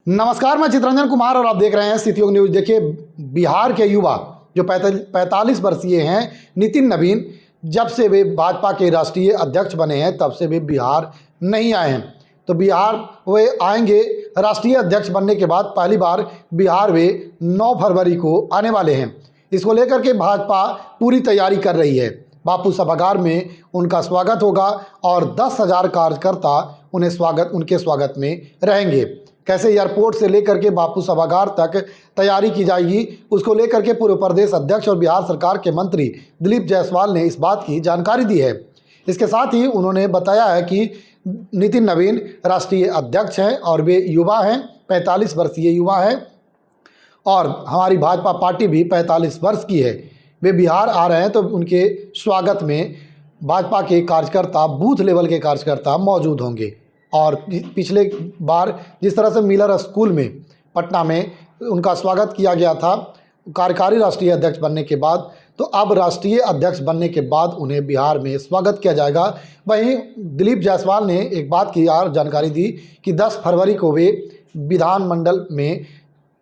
नमस्कार, मैं चित्रंजन कुमार और आप देख रहे हैं सिटी न्यूज। देखिए, बिहार के युवा जो 45 वर्षीय हैं नितिन नवीन, जब से वे भाजपा के राष्ट्रीय अध्यक्ष बने हैं तब से वे बिहार नहीं आए हैं। तो बिहार वे आएंगे राष्ट्रीय अध्यक्ष बनने के बाद। पहली बार बिहार वे 9 फरवरी को आने वाले हैं। इसको लेकर के भाजपा पूरी तैयारी कर रही है। बापू सभागार में उनका स्वागत होगा और 10,000 कार्यकर्ता उनके स्वागत में रहेंगे। कैसे एयरपोर्ट से लेकर के बापू सभागार तक तैयारी की जाएगी, उसको लेकर के पूर्व प्रदेश अध्यक्ष और बिहार सरकार के मंत्री दिलीप जायसवाल ने इस बात की जानकारी दी है। इसके साथ ही उन्होंने बताया है कि नितिन नवीन राष्ट्रीय अध्यक्ष हैं और वे युवा हैं, 45 वर्षीय युवा हैं और हमारी भाजपा पार्टी भी 45 वर्ष की है। वे बिहार आ रहे हैं तो उनके स्वागत में भाजपा के कार्यकर्ता, बूथ लेवल के कार्यकर्ता मौजूद होंगे। और पिछले बार जिस तरह से मिलर स्कूल में पटना में उनका स्वागत किया गया था कार्यकारी राष्ट्रीय अध्यक्ष बनने के बाद, तो अब राष्ट्रीय अध्यक्ष बनने के बाद उन्हें बिहार में स्वागत किया जाएगा। वहीं दिलीप जायसवाल ने एक बात की और जानकारी दी कि 10 फरवरी को वे विधानमंडल में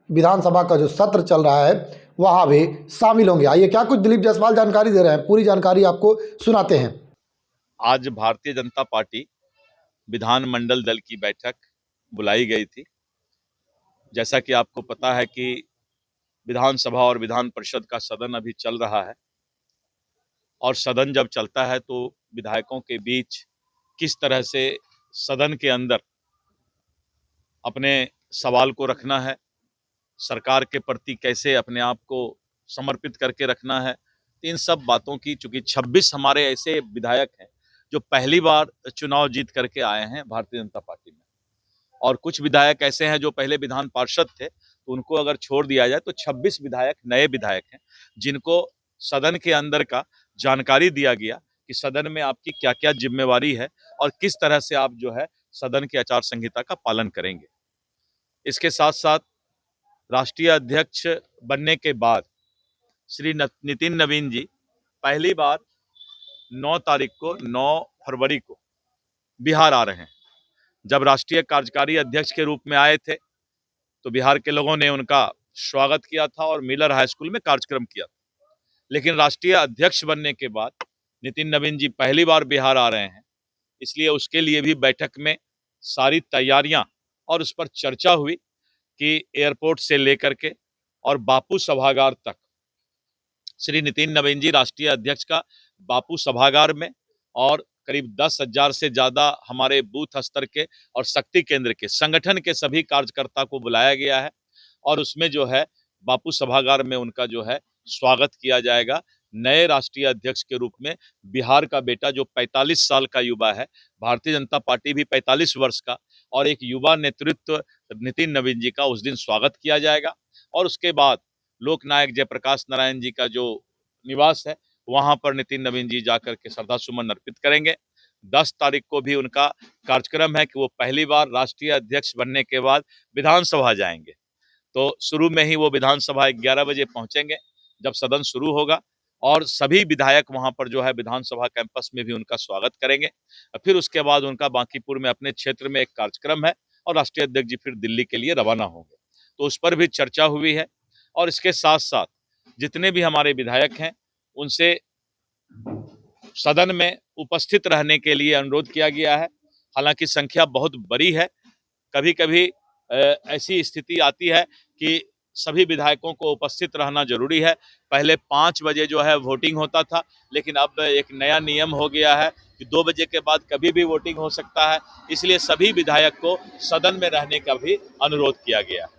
विधानसभा का जो सत्र चल रहा है वहाँ वे शामिल होंगे। आइए क्या कुछ दिलीप जायसवाल जानकारी दे रहे हैं, पूरी जानकारी आपको सुनाते हैं। आज भारतीय जनता पार्टी विधानमंडल दल की बैठक बुलाई गई थी। जैसा कि आपको पता है कि विधानसभा और विधान परिषद का सदन अभी चल रहा है और सदन जब चलता है तो विधायकों के बीच किस तरह से सदन के अंदर अपने सवाल को रखना है, सरकार के प्रति कैसे अपने आप को समर्पित करके रखना है, इन सब बातों की, चूंकि 26 हमारे ऐसे विधायक हैं जो पहली बार चुनाव जीत करके आए हैं भारतीय जनता पार्टी में, और कुछ विधायक ऐसे हैं जो पहले विधान पार्षद थे, तो उनको अगर छोड़ दिया जाए तो 26 विधायक नए विधायक हैं जिनको सदन के अंदर का जानकारी दिया गया कि सदन में आपकी क्या क्या जिम्मेवारी है और किस तरह से आप जो है सदन की आचार संहिता का पालन करेंगे। इसके साथ साथ राष्ट्रीय अध्यक्ष बनने के बाद श्री नितिन नवीन जी पहली बार 9 फरवरी को बिहार आ रहे हैं। जब राष्ट्रीय कार्यकारी अध्यक्ष के रूप में आए थे तो बिहार के लोगों ने उनका स्वागत किया था और मिलर हाई स्कूल में कार्यक्रम किया था। लेकिन राष्ट्रीय अध्यक्ष बनने के बाद नितिन नवीन जी पहली बार बिहार आ रहे हैं, इसलिए उसके लिए भी बैठक में सारी तैयारियां और उस पर चर्चा हुई कि एयरपोर्ट से लेकर के और बापू सभागार तक श्री नितिन नवीन जी राष्ट्रीय अध्यक्ष का बापू सभागार में और करीब 10,000 से ज़्यादा हमारे बूथ स्तर के और शक्ति केंद्र के संगठन के सभी कार्यकर्ता को बुलाया गया है और उसमें जो है बापू सभागार में उनका जो है स्वागत किया जाएगा। नए राष्ट्रीय अध्यक्ष के रूप में बिहार का बेटा जो 45 साल का युवा है, भारतीय जनता पार्टी भी 45 वर्ष का, और एक युवा नेतृत्व नितिन नवीन जी का उस दिन स्वागत किया जाएगा। और उसके बाद लोकनायक जयप्रकाश नारायण जी का जो निवास है वहां पर नितिन नवीन जी जाकर के श्रद्धा सुमन अर्पित करेंगे। 10 तारीख को भी उनका कार्यक्रम है कि वो पहली बार राष्ट्रीय अध्यक्ष बनने के बाद विधानसभा जाएंगे। तो शुरू में ही वो विधानसभा 11 बजे पहुंचेंगे जब सदन शुरू होगा, और सभी विधायक वहां पर जो है विधानसभा कैंपस में भी उनका स्वागत करेंगे। फिर उसके बाद उनका बांकीपुर में अपने क्षेत्र में एक कार्यक्रम है और राष्ट्रीय अध्यक्ष जी फिर दिल्ली के लिए रवाना होंगे। तो उस पर भी चर्चा हुई है और इसके साथ साथ जितने भी हमारे विधायक हैं उनसे सदन में उपस्थित रहने के लिए अनुरोध किया गया है। हालांकि संख्या बहुत बड़ी है, कभी कभी ऐसी स्थिति आती है कि सभी विधायकों को उपस्थित रहना जरूरी है। पहले 5 बजे जो है वोटिंग होता था, लेकिन अब एक नया नियम हो गया है कि 2 बजे के बाद कभी भी वोटिंग हो सकता है, इसलिए सभी विधायक को सदन में रहने का भी अनुरोध किया गया है।